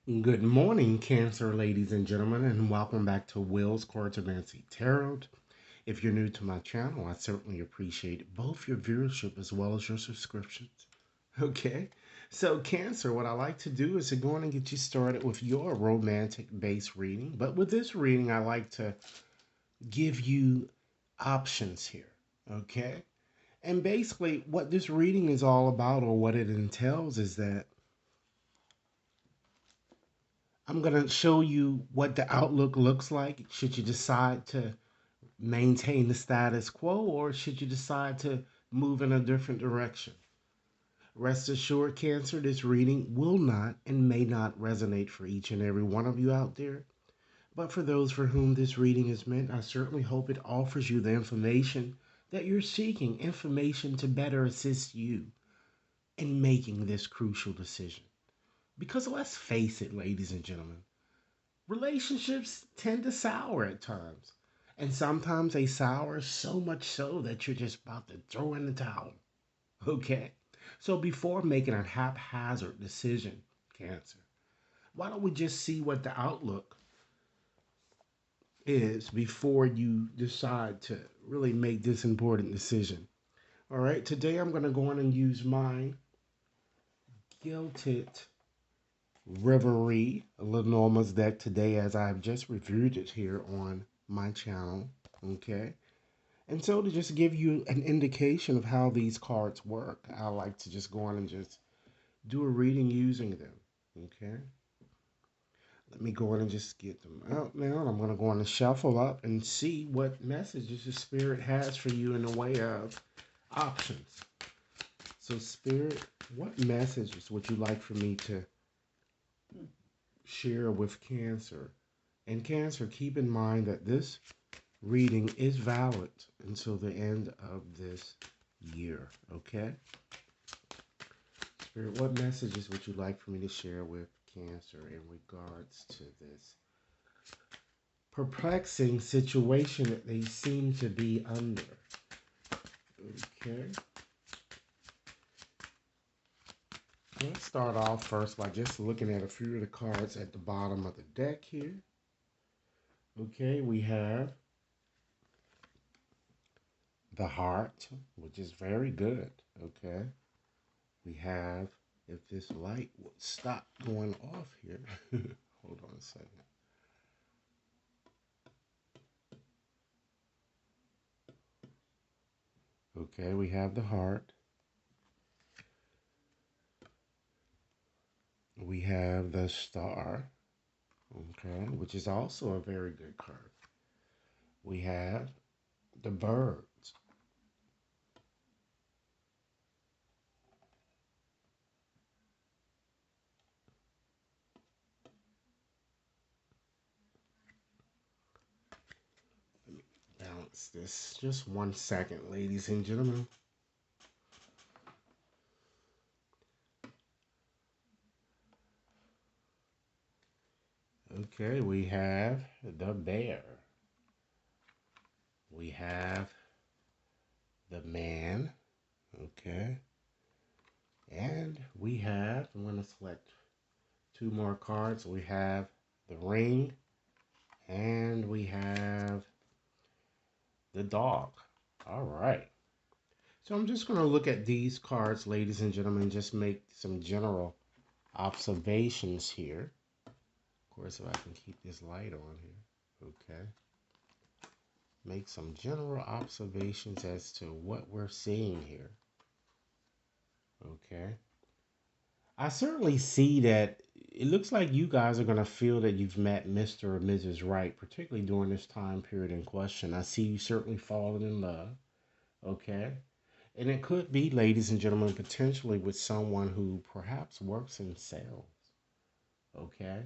Good morning, Cancer ladies and gentlemen, and welcome back to Will's Cartomancy Tarot. If you're new to my channel, I certainly appreciate both your viewership as well as your subscriptions. Okay, so Cancer, what I like to do is to go on and get you started with your romantic base reading. But with this reading, I like to give you options here. Okay, and basically, what this reading is all about, or what it entails, is that I'm going to show you what the outlook looks like should you decide to maintain the status quo or should you decide to move in a different direction. Rest assured, Cancer, this reading will not and may not resonate for each and every one of you out there. But for those for whom this reading is meant, I certainly hope it offers you the information that you're seeking, information to better assist you in making this crucial decision. Because let's face it, ladies and gentlemen, relationships tend to sour at times. And sometimes they sour so much so that you're just about to throw in the towel. Okay? So before making a haphazard decision, Cancer, why don't we just see what the outlook is before you decide to really make this important decision? All right, today I'm going to go on and use my Gilded Reverie Lenormand's deck today as I've just reviewed it here on my channel. Okay. And so to just give you an indication of how these cards work, I like to just go on and just do a reading using them. Okay. Let me go on and just get them out now. And I'm going to go on and shuffle up and see what messages the Spirit has for you in the way of options. So Spirit, what messages would you like for me to share with Cancer? And Cancer, keep in mind that this reading is valid until the end of this year, okay? Spirit, what messages would you like for me to share with Cancer in regards to this perplexing situation that they seem to be under? Okay. Let's start off first by just looking at a few of the cards at the bottom of the deck here. Okay, we have the Heart, which is very good, okay? We have, if this light would stop going off here. Hold on a second. Okay, we have the Heart. We have the Star, okay, which is also a very good card. We have the Birds. Let me balance this just 1 second, ladies and gentlemen. Okay, we have the Bear. We have the Man, okay, and we have, I'm going to select two more cards. We have the Ring and we have the Dog. All right. So I'm just going to look at these cards, ladies and gentlemen, and just make some general observations here. Of course, if I can keep this light on here. Okay. Make some general observations as to what we're seeing here. Okay. I certainly see that it looks like you guys are going to feel that you've met Mr. or Mrs. Right, particularly during this time period in question. I see you certainly falling in love. Okay. And it could be, ladies and gentlemen, potentially with someone who perhaps works in sales. Okay.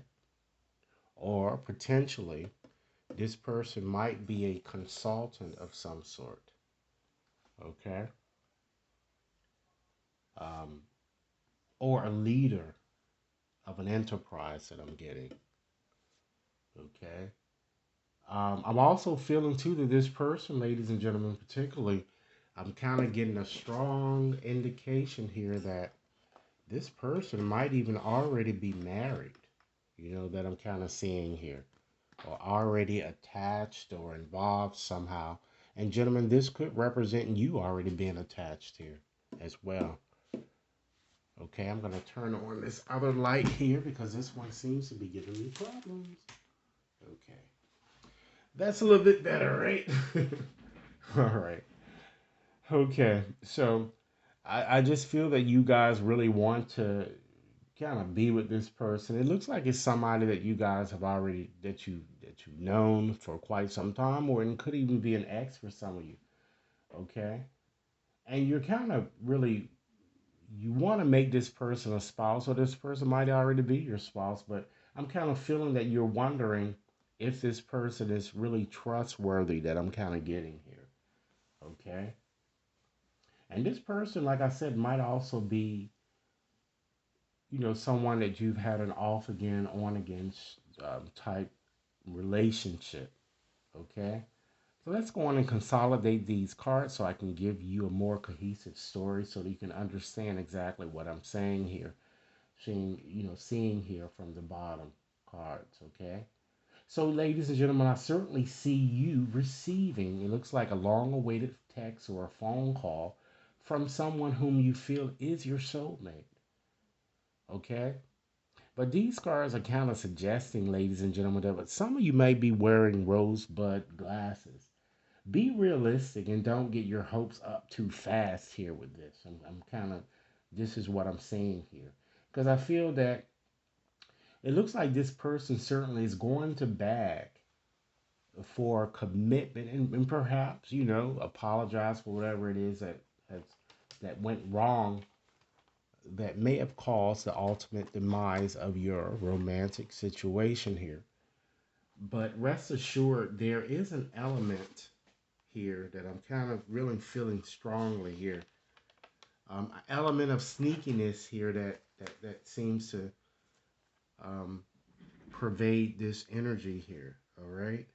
Or potentially, this person might be a consultant of some sort. Okay. Um, or a leader of an enterprise that I'm getting. Okay. I'm also feeling too that this person, ladies and gentlemen, particularly, I'm kind of getting a strong indication here that this person might even already be married. that I'm kind of seeing here, or already attached or involved somehow. And gentlemen, this could represent you already being attached here as well. Okay, I'm going to turn on this other light here because this one seems to be giving me problems. Okay, that's a little bit better, right? All right. Okay, so I just feel that you guys really want to kind of be with this person. It looks like it's somebody that you guys have already that you've known for quite some time, or it could even be an ex for some of you. Okay, and you're kind of really you want to make this person a spouse, or this person might already be your spouse, but I'm kind of feeling that you're wondering if this person is really trustworthy that I'm kind of getting here. Okay, and this person, like I said, might also be someone that you've had an off again, on again type relationship. Okay. So let's go on and consolidate these cards so I can give you a more cohesive story so that you can understand exactly what I'm saying here. Seeing here from the bottom cards. Okay. So, ladies and gentlemen, I certainly see you receiving, it looks like a long awaited text or a phone call from someone whom you feel is your soulmate. Okay. But these cards are kind of suggesting, ladies and gentlemen, that some of you may be wearing rosebud glasses. Be realistic and don't get your hopes up too fast here with this. I'm kind of, this is what I'm saying here. Because I feel that it looks like this person certainly is going to beg for commitment and perhaps, apologize for whatever it is has, that went wrong that may have caused the ultimate demise of your romantic situation here. But rest assured, there is an element here that I'm kind of really feeling strongly here. An element of sneakiness here that seems to um, pervade this energy here. All right.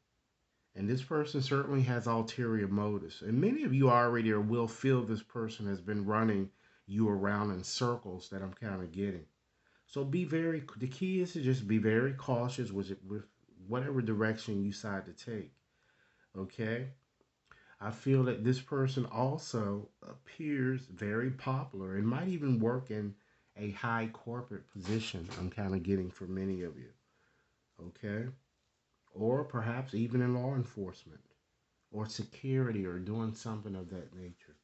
And this person certainly has ulterior motives. And many of you already or will feel this person has been running you around in circles that I'm kind of getting. So the key is to just be very cautious with whatever direction you decide to take. Okay? I feel that this person also appears very popular and might even work in a high corporate position. I'm kind of getting for many of you. Okay? Or perhaps even in law enforcement or security or doing something of that nature.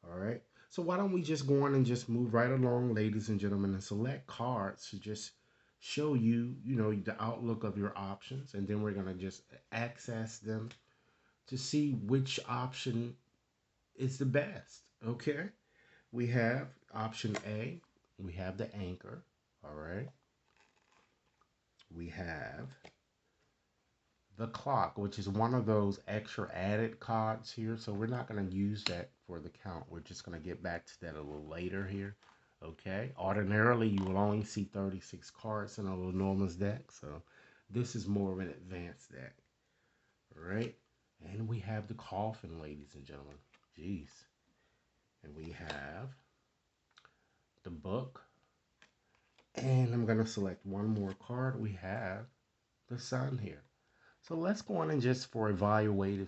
All right. So why don't we just go on and just move right along, ladies and gentlemen, and select cards to just show you, the outlook of your options, and then we're gonna just access them to see which option is the best. Okay. We have option A. We have the anchor. All right. We have the clock, which is one of those extra added cards here. So we're not going to use that for the count. We're just going to get back to that a little later here. Okay. Ordinarily, you will only see 36 cards in a Lenormand's deck. So this is more of an advanced deck. All right. And we have the coffin, ladies and gentlemen. Jeez. And we have the book. And I'm going to select one more card. We have the sun here. So let's go on and just for evaluative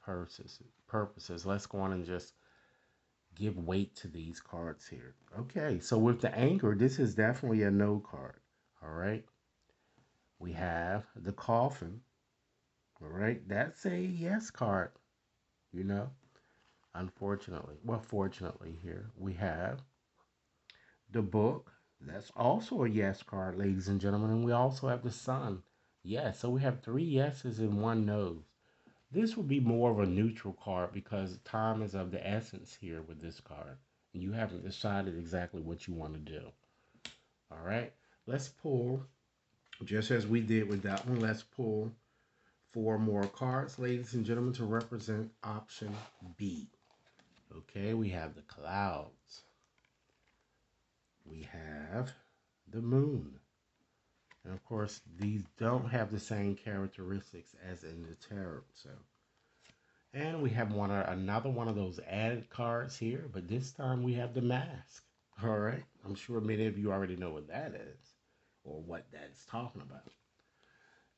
purposes, let's go on and just give weight to these cards here. Okay, so with the anchor, this is definitely a no card. All right. We have the coffin. All right. That's a yes card, you know, unfortunately. Well, fortunately, here we have the book. That's also a yes card, ladies and gentlemen. And we also have the sun. Yes, so we have three yeses and one no. This would be more of a neutral card because time is of the essence here with this card. And you haven't decided exactly what you want to do. All right, let's pull, just as we did with that one, let's pull four more cards, ladies and gentlemen, to represent option B. Okay, we have the clouds. We have the moon. And of course, these don't have the same characteristics as in the tarot. So, and we have another one of those added cards here, but this time we have the mask. All right, I'm sure many of you already know what that is, or what that's talking about.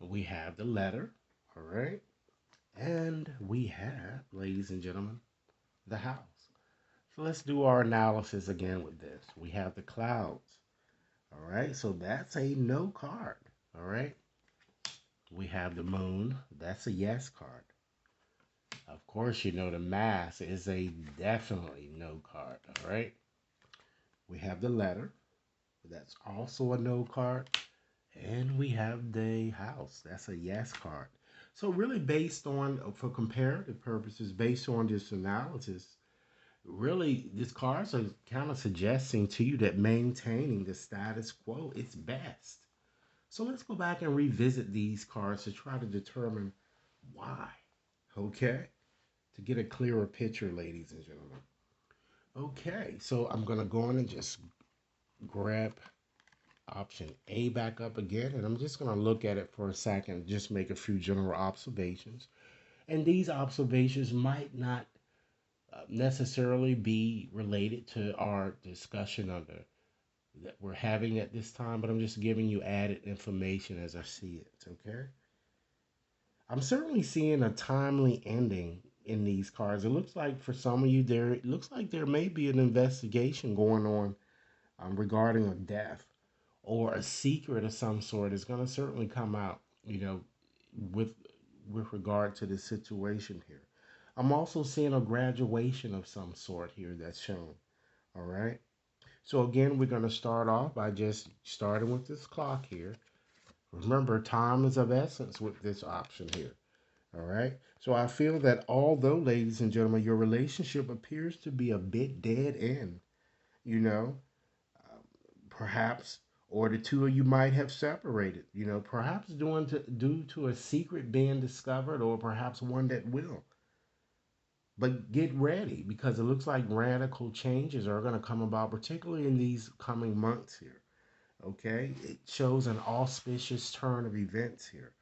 We have the letter, all right, and we have, ladies and gentlemen, the house. So let's do our analysis again with this. We have the clouds, all right, so that's a no card, all right. We have the moon, that's a yes card. Of course, you know the mass is a definitely no card, all right. We have the letter, that's also a no card. And we have the house. That's a yes card. So really based on, for comparative purposes, based on this analysis, really these cards are kind of suggesting to you that maintaining the status quo is best. So let's go back and revisit these cards to try to determine why. Okay? To get a clearer picture, ladies and gentlemen. Okay, so I'm going to go on and just grab option A back up again, and I'm just going to look at it for a second, just make a few general observations. And these observations might not necessarily be related to our discussion of the that we're having at this time, but I'm just giving you added information as I see it. Okay, I'm certainly seeing a timely ending in these cards. It looks like for some of you there, it looks like there may be an investigation going on regarding a death or a secret of some sort is going to certainly come out, with regard to the situation here. I'm also seeing a graduation of some sort here that's shown. All right. So again, we're going to start off by just starting with this clock here. Remember, time is of essence with this option here. All right. So I feel that although, ladies and gentlemen, your relationship appears to be a bit dead end, you know, perhaps, or the two of you might have separated, perhaps due to a secret being discovered, or perhaps one that will. But get ready because it looks like radical changes are going to come about, particularly in these coming months here. Okay, it shows an auspicious turn of events here,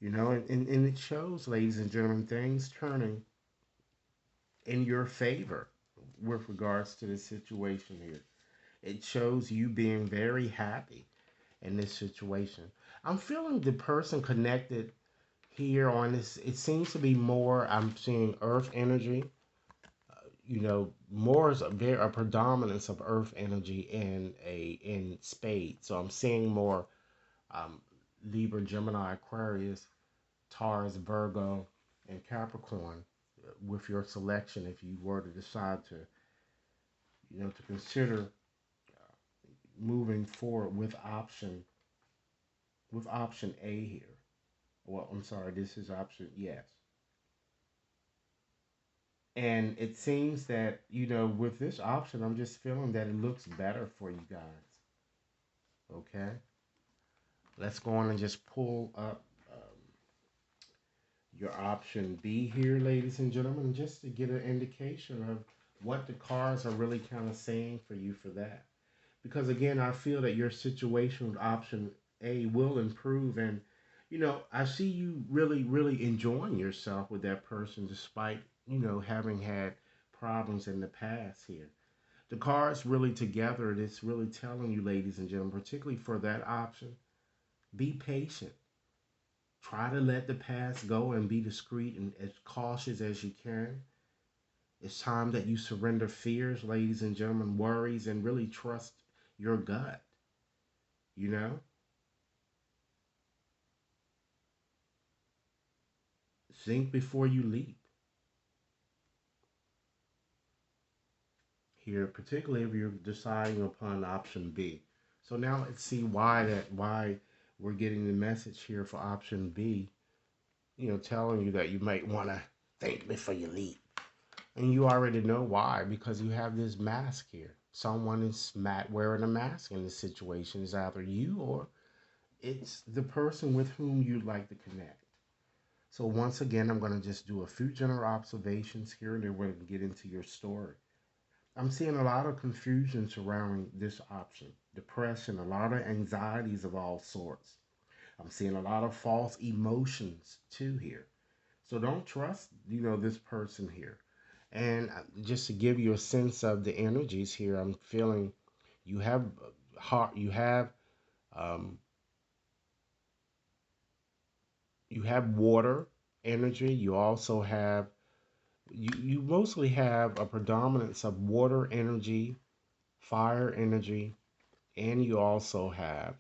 and it shows, ladies and gentlemen, things turning in your favor with regards to the situation here. It shows you being very happy in this situation. I'm feeling the person connected here on this. It seems to be more. I'm seeing Earth energy. More is a predominance of Earth energy in spade. So I'm seeing more um, Libra, Gemini, Aquarius, Taurus, Virgo, and Capricorn with your selection. If you were to decide to, to consider moving forward with option A here. Well, I'm sorry, this is option yes. And it seems that, with this option, I'm just feeling that it looks better for you guys. Okay? Let's go on and just pull up your option B here, ladies and gentlemen, just to get an indication of what the cards are really kind of saying for you for that. Because again, I feel that your situation with option A will improve, and I see you really, really enjoying yourself with that person, despite having had problems in the past here. The cards really together, it's really telling you, ladies and gentlemen, particularly for that option, be patient. Try to let the past go and be discreet and as cautious as you can. It's time that you surrender fears, ladies and gentlemen, worries, and really trust your gut. You know, think before you leap. Here, particularly if you're deciding upon option B. So now let's see why we're getting the message here for option B. Telling you that you might want to think before you leap. And you already know why, because you have this mask here. Someone is wearing a mask in this situation. It's either you or it's the person with whom you'd like to connect. So once again, I'm going to just do a few general observations here, and then we're going to get into your story. I'm seeing a lot of confusion surrounding this option, depression, a lot of anxieties of all sorts. I'm seeing a lot of false emotions too here. So don't trust, this person here. And just to give you a sense of the energies here, I'm feeling you have heart, you have you have water energy. You also have you mostly have a predominance of water energy, fire energy, and you also have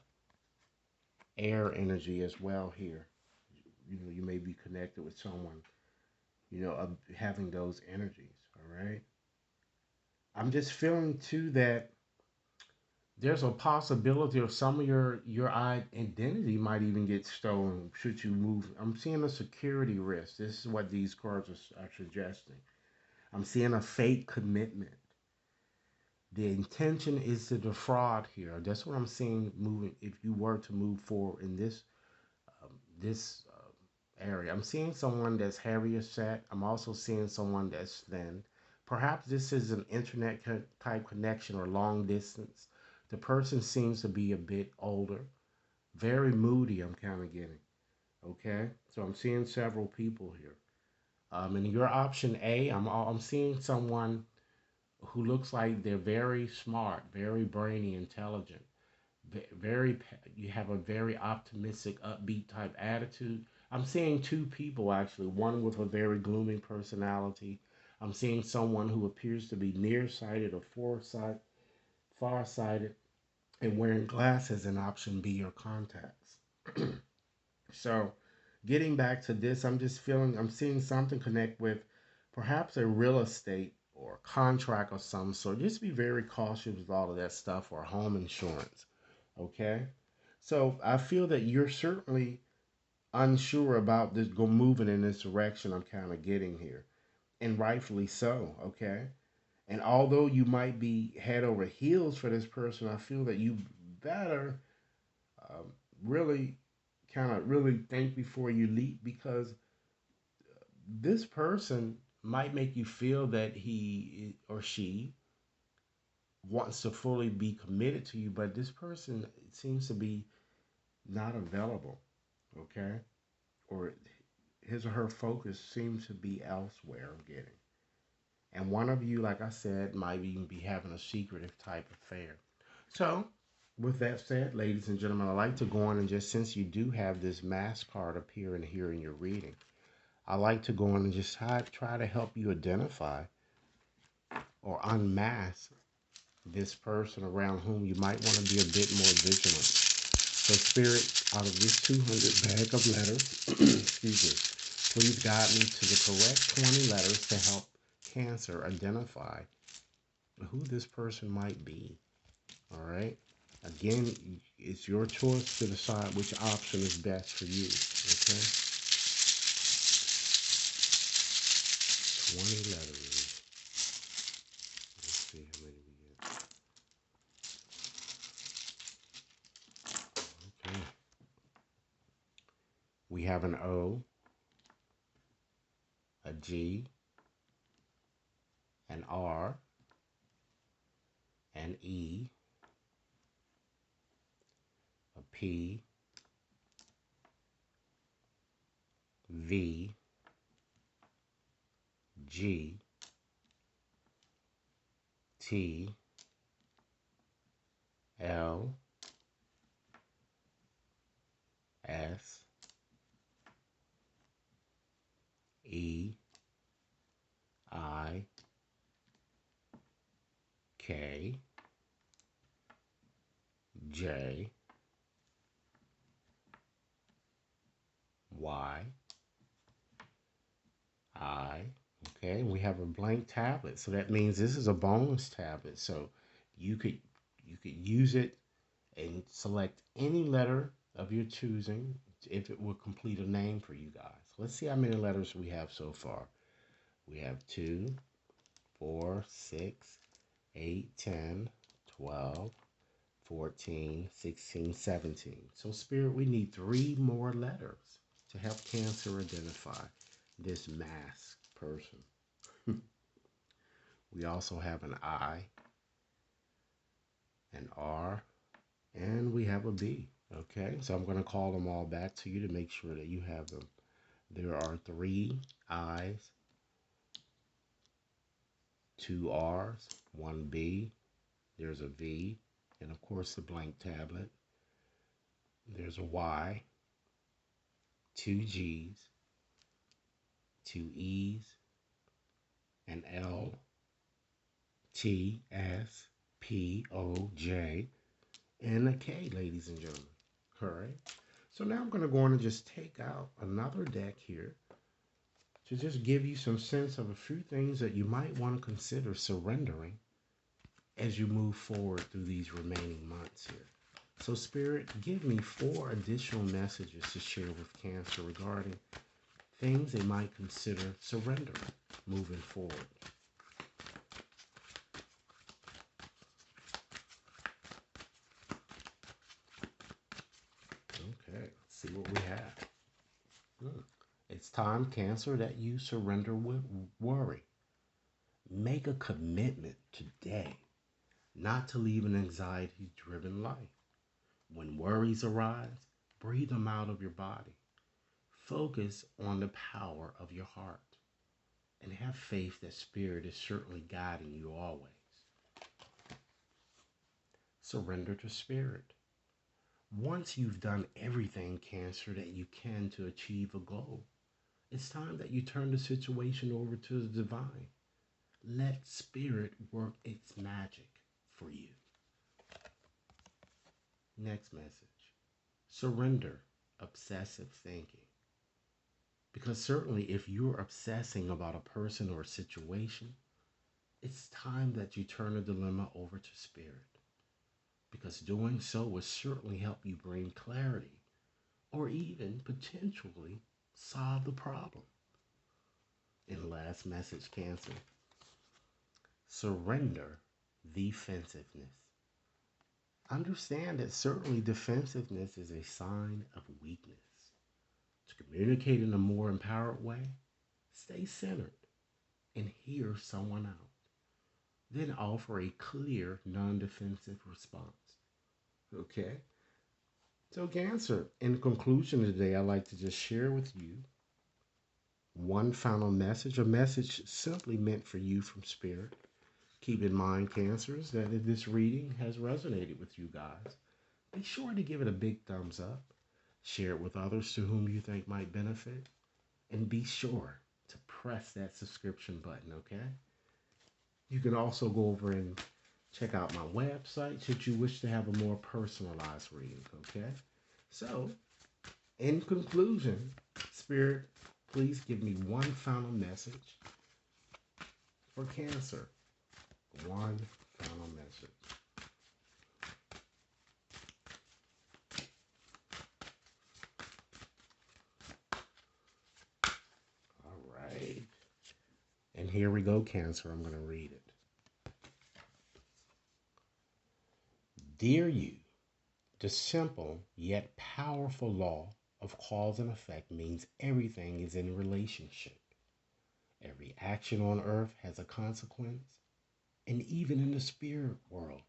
air energy as well here. You may be connected with someone, of having those energies. All right. I'm just feeling too that there's a possibility of some of your identity might even get stolen should you move. I'm seeing a security risk. This is what these cards are suggesting. I'm seeing a fake commitment. The intention is to defraud here. That's what I'm seeing moving. If you were to move forward in this area, I'm seeing someone that's heavier set. I'm also seeing someone that's thin. Perhaps this is an internet type connection or long distance. The person seems to be a bit older, very moody. I'm kind of getting. Okay, so I'm seeing several people here. In your option A, I'm seeing someone who looks like they're very smart, very brainy, intelligent, very. You have a very optimistic, upbeat type attitude. I'm seeing two people actually. One with a very gloomy personality. I'm seeing someone who appears to be nearsighted or farsighted, and wearing glasses in option B or contacts. So, getting back to this, I'm seeing something connect with perhaps a real estate or contract of some sort. Just be very cautious with all of that stuff or home insurance. Okay. So, I feel that you're certainly unsure about this go moving in this direction I'm kind of getting here. And rightfully so. Okay. And although you might be head over heels for this person, I feel that you better um, really kind of really think before you leap because this person might make you feel that he or she wants to fully be committed to you, but this person seems to be not available, okay? Or his or her focus seems to be elsewhere, I'm getting. And one of you, like I said, might even be having a secretive type affair. So, with that said, ladies and gentlemen, I'd like to go on and just since you do have this mass card appearing here in your reading, I like to go on and just try to help you identify or unmask this person around whom you might want to be a bit more vigilant. So, Spirit, out of this 200 bag of letters, excuse me, please guide me to the correct 20 letters to help Cancer identify who this person might be. All right. Again, it's your choice to decide which option is best for you. Okay. 20 letters. Let's see how many we get. Okay. We have an O, a G, an R, an E, a P, V, G, T, L, S, E, I, K, J, Y, I. Okay, we have a blank tablet, so that means this is a bonus tablet. So you could you could use it and select any letter of your choosing if it will complete a name for you guys. Let's see how many letters we have so far. We have 2, 4, 6, 8, 10, 12, 14, 16, 17. So, Spirit, we need 3 more letters to help Cancer identify this masked person. We also have an I, an R, and we have a B. Okay, so I'm going to call them all back to you to make sure that you have them. There are 3 I's, 2 R's, 1 B, there's a V, and of course the blank tablet. There's a Y, two G's, two E's, an L, T, S, P, O, J, and a K, ladies and gentlemen. All right. So now I'm going to go on and just take out another deck here to just give you some sense of a few things that you might want to consider surrendering as you move forward through these remaining months here. So, Spirit, give me 4 additional messages to share with Cancer regarding things they might consider surrendering moving forward. Okay, let's see what we have. It's time, Cancer, that you surrender with worry. Make a commitment today not to live an anxiety-driven life. When worries arise, breathe them out of your body. Focus on the power of your heart and have faith that Spirit is certainly guiding you always. Surrender to Spirit. Once you've done everything, Cancer, that you can to achieve a goal, it's time that you turn the situation over to the divine. Let Spirit work its magic for you. Next message. Surrender obsessive thinking. Because certainly if you're obsessing about a person or a situation, it's time that you turn the dilemma over to Spirit. Because doing so will certainly help you bring clarity or even potentially solve the problem. And last message, Cancer. Surrender defensiveness. Understand that certainly defensiveness is a sign of weakness. To communicate in a more empowered way, stay centered and hear someone out. Then offer a clear, non-defensive response. Okay? So, Cancer, in conclusion today, I'd like to just share with you one final message, a message simply meant for you from Spirit. Keep in mind, Cancers, that if this reading has resonated with you guys, be sure to give it a big thumbs up, share it with others to whom you think might benefit, and be sure to press that subscription button, okay? You can also go over and check out my website should you wish to have a more personalized reading, okay? So, in conclusion, Spirit, please give me one final message for Cancer. One final message. All right. And here we go, Cancer. I'm going to read it. Dear you, the simple yet powerful law of cause and effect means everything is in relationship. Every action on earth has a consequence, and even in the spirit world,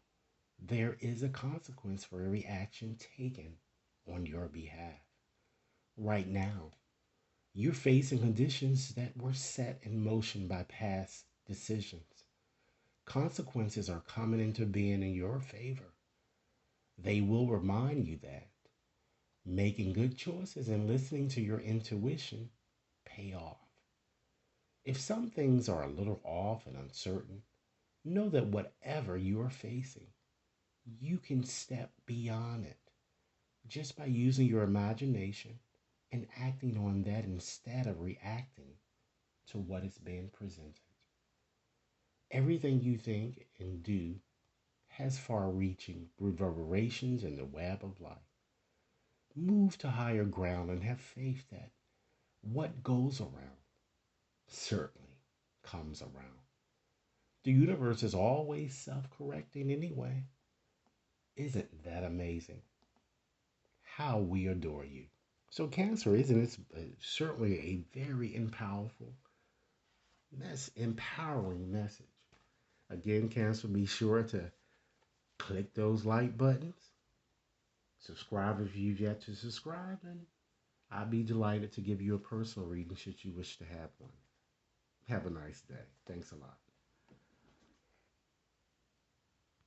there is a consequence for every action taken on your behalf. Right now, you're facing conditions that were set in motion by past decisions. Consequences are coming into being in your favor. They will remind you that making good choices and listening to your intuition pay off. If some things are a little off and uncertain, know that whatever you are facing, you can step beyond it just by using your imagination and acting on that instead of reacting to what is being presented. Everything you think and do has far reaching reverberations in the web of life. Move to higher ground and have faith that what goes around certainly comes around. The universe is always self correcting anyway. Isn't that amazing? How we adore you. So, Cancer, isn't it certainly a very empowering message? Again, Cancer, be sure to click those like buttons, subscribe if you've yet to subscribe, and I'd be delighted to give you a personal reading should you wish to have one. Have a nice day. Thanks a lot.